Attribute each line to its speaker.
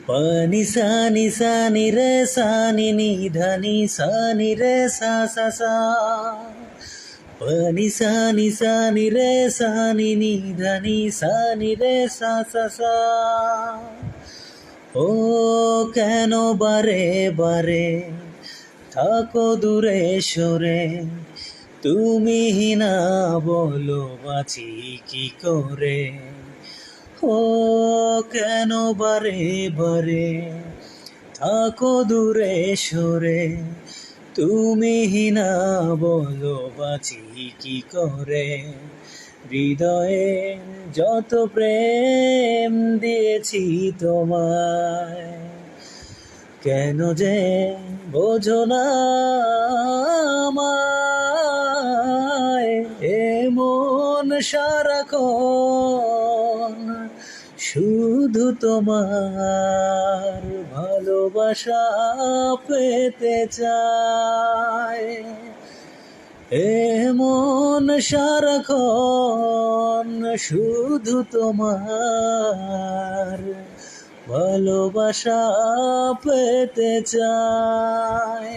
Speaker 1: পানি সানি সানি রে সানি নি ধানি সানি রে সা সা সা, পানি সানি সানি রে সানি নি ধানি সানি রে সা সা সা। ও কেন বারে বারে থাকো দূরে সরে, তুমি না বলো বাঁচি কি করে। ও কেন বারে বারে থাকো দূরে সরে, তুমি না বলো বাঁচি কি করে। হৃদয়ে যত প্রেম দিয়েছি তোমায়, কেন যে বোঝো না আমায়। এমন সারাক্ষণ শুধু তোমার ভালোবাসা পেতে চায়। এমন সারাক্ষণ শুধু তোমার ভালোবাসা পেতে চায়।